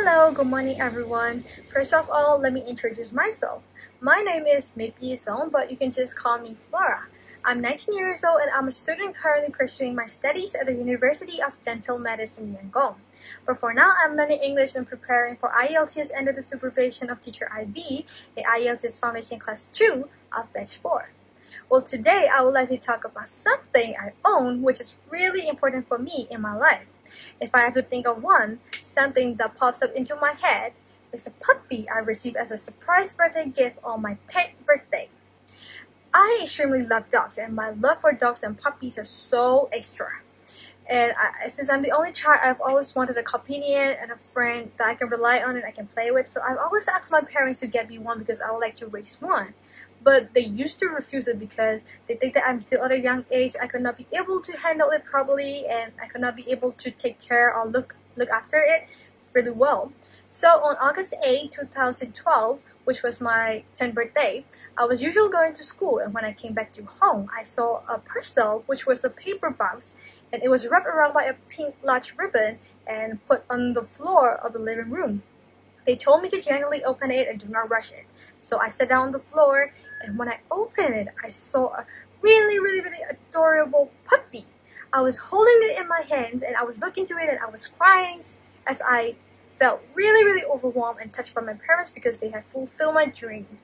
Hello, good morning everyone. First of all, let me introduce myself. My name is Maybe Song, but you can just call me Flora. I'm 19 years old and I'm a student currently pursuing my studies at the University of Dental Medicine, Yangon. But for now, I'm learning English and preparing for IELTS under the supervision of teacher IB, the IELTS Foundation Class 2 of Batch-4. Well, today I would like to talk about something I own which is really important for me in my life. If I have to think of one, something that pops up into my head is a puppy I received as a surprise birthday gift on my 10th birthday. I extremely love dogs and my love for dogs and puppies is so extra. And since I'm the only child, I've always wanted a companion and a friend that I can rely on and I can play with. So I've always asked my parents to get me one because I would like to raise one. But they used to refuse it because they think that I'm still at a young age. I could not be able to handle it properly and I could not be able to take care or look after it really well. So on August 8, 2012, which was my 10th birthday, I was usually going to school, and when I came back to home, I saw a parcel which was a paper box, and it was wrapped around by a pink large ribbon and put on the floor of the living room. They told me to gently open it and do not rush it. So I sat down on the floor, and when I opened it, I saw a really adorable puppy. I was holding it in my hands and I was looking to it and I was crying as I felt really overwhelmed and touched by my parents because they had fulfilled my dreams.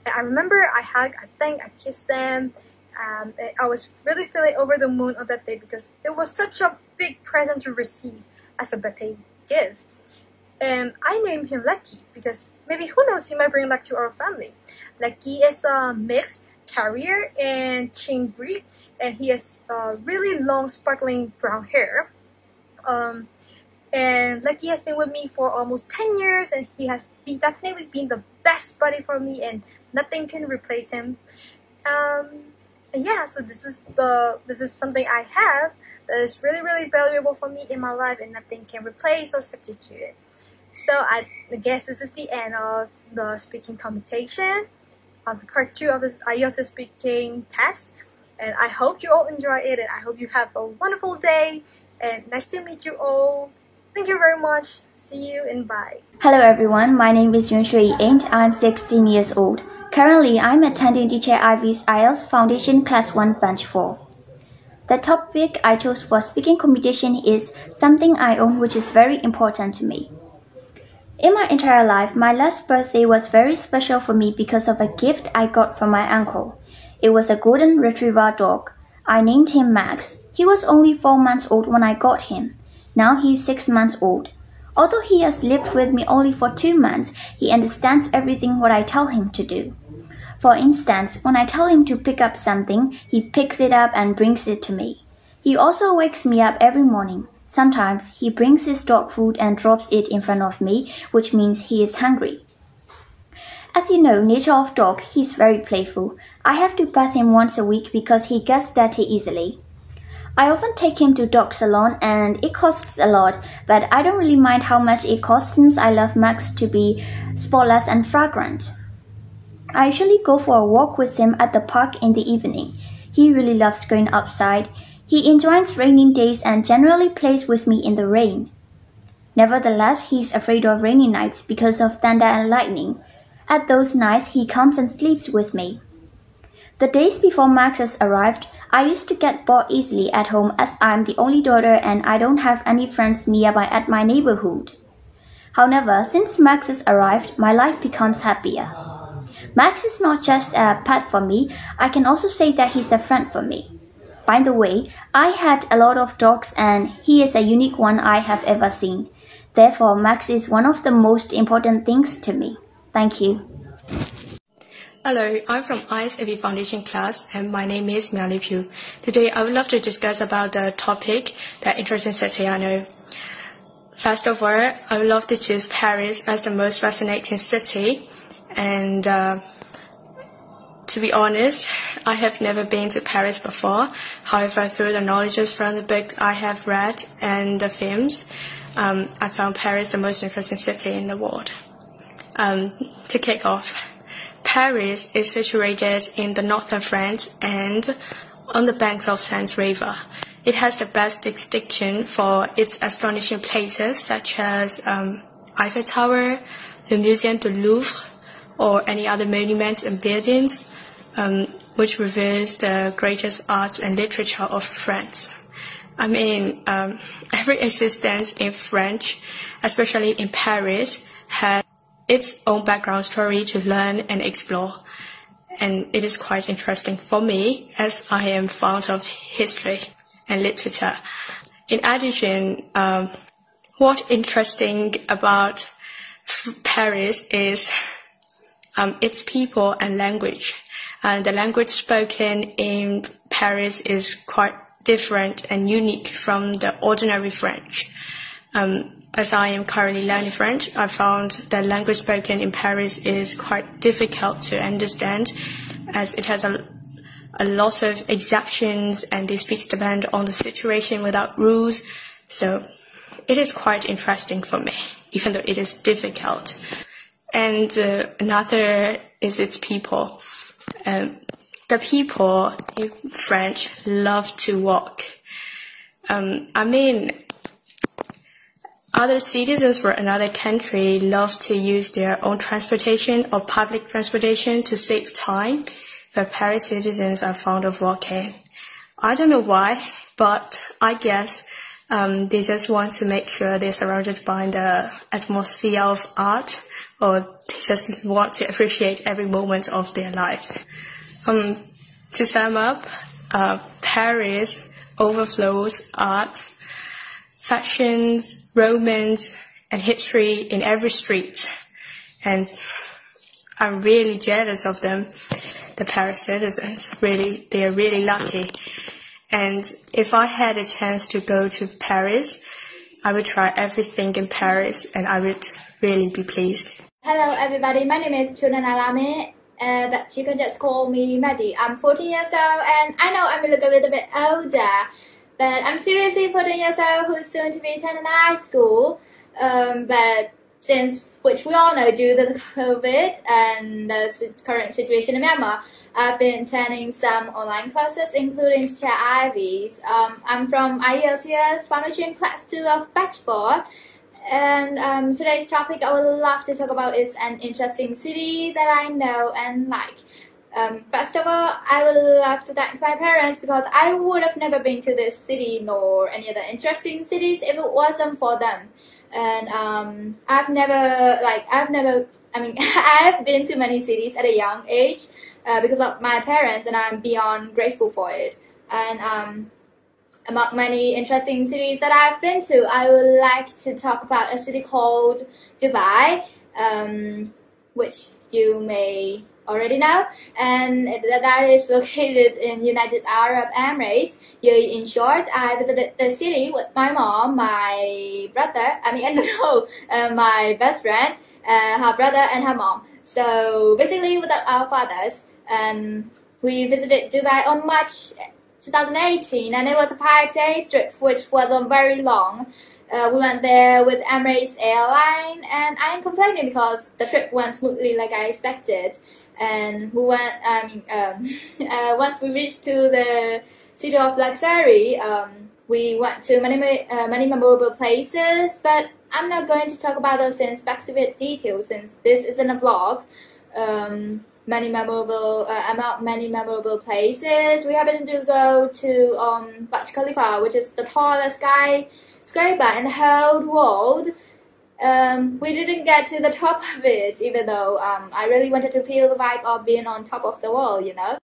And I remember I hugged, I thanked, I kissed them. And I was really feeling over the moon on that day because it was such a big present to receive as a birthday gift. And I named him Lucky because maybe who knows, he might bring luck to our family. Lucky is a mixed terrier and chain breed, and he has really long sparkling brown hair. And Lucky has been with me for almost 10 years and he has definitely been the best buddy for me and nothing can replace him. And yeah, so this is something I have that is really valuable for me in my life and nothing can replace or substitute it. So I guess this is the end of the speaking competition of the part 2 of this IELTS speaking test. And I hope you all enjoy it and I hope you have a wonderful day and nice to meet you all. Thank you very much. See you and bye. Hello everyone, my name is Yun Shui and I'm 16 years old. Currently, I'm attending teacher IV's IELTS Foundation Class 1 Batch 4. The topic I chose for speaking competition is something I own which is very important to me. In my entire life, my last birthday was very special for me because of a gift I got from my uncle. It was a golden retriever dog. I named him Max. He was only 4 months old when I got him. Now he's 6 months old. Although he has lived with me only for 2 months, he understands everything what I tell him to do. For instance, when I tell him to pick up something, he picks it up and brings it to me. He also wakes me up every morning. Sometimes he brings his dog food and drops it in front of me, which means he is hungry. As you know, nature of dog, he's very playful. I have to bath him once a week because he gets dirty easily. I often take him to dog salon and it costs a lot, but I don't really mind how much it costs since I love Max to be spotless and fragrant. I usually go for a walk with him at the park in the evening. He really loves going outside. He enjoys raining days and generally plays with me in the rain. Nevertheless, he's afraid of rainy nights because of thunder and lightning. At those nights, he comes and sleeps with me. The days before Max has arrived, I used to get bored easily at home as I'm the only daughter and I don't have any friends nearby at my neighborhood. However, since Max has arrived, my life becomes happier. Max is not just a pet for me, I can also say that he's a friend for me. By the way, I had a lot of dogs and he is a unique one I have ever seen. Therefore, Max is one of the most important things to me. Thank you. Hello, I'm from IELTS Foundation class and my name is Miali Pugh. Today I would love to discuss about the topic that interesting city I know. First of all, I would love to choose Paris as the most fascinating city, and to be honest, I have never been to Paris before. However, through the knowledge from the books I have read and the films, I found Paris the most interesting city in the world. To kick off, Paris is situated in the northern France and on the banks of Seine River. It has the best distinction for its astonishing places such as Eiffel Tower, the Museum du Louvre, or any other monuments and buildings, which reveals the greatest arts and literature of France. I mean, every existence in French, especially in Paris, has its own background story to learn and explore. And it is quite interesting for me, as I am fond of history and literature. In addition, what's interesting about Paris is its people and language. The language spoken in Paris is quite different and unique from the ordinary French. As I am currently learning French, I found the language spoken in Paris is quite difficult to understand, as it has a lot of exceptions and they speak depend on the situation without rules. So it is quite interesting for me, even though it is difficult. And another is its people. The people in French love to walk. I mean, other citizens from another country love to use their own transportation or public transportation to save time, but Paris citizens are fond of walking. I don't know why, but I guess they just want to make sure they're surrounded by the atmosphere of art, or they just want to appreciate every moment of their life. To sum up, Paris overflows art, fashions, romance, and history in every street. And I'm really jealous of them, the Paris citizens. Really, they are really lucky. And if I had a chance to go to Paris, I would try everything in Paris and I would really be pleased. Hello everybody, my name is Chunanalame, but you can just call me Maddie. I'm 14 years old and I know I look a little bit older, but I'm seriously 14 years old who's soon to be attending high school. But since, which we all know, due to the COVID and the current situation in Myanmar, I've been attending some online classes, including Teacher Ivy's. I'm from IELTS Foundation Class 2 of Batch-4. And today's topic I would love to talk about is an interesting city that I know and like. First of all, I would love to thank my parents because I would have never been to this city nor any other interesting cities if it wasn't for them. And I've been to many cities at a young age because of my parents, and I'm beyond grateful for it. And among many interesting cities that I've been to, I would like to talk about a city called Dubai, which you may already know, and that is located in United Arab Emirates. In short, I visited the city with my mom, my brother, my best friend, her brother and her mom. So basically with our fathers, and we visited Dubai on March 2018, and it was a 5-day trip, which wasn't very long. We went there with Emirates Airline, and I'm complaining because the trip went smoothly like I expected. And we went, once we reached to the city of luxury, we went to many memorable places, but I'm not going to talk about those in specific details since this isn't a vlog. Many memorable places. We happened to go to Batch Khalifa, which is the tallest skyscraper in the whole world. We didn't get to the top of it, even though I really wanted to feel the vibe of being on top of the world, you know.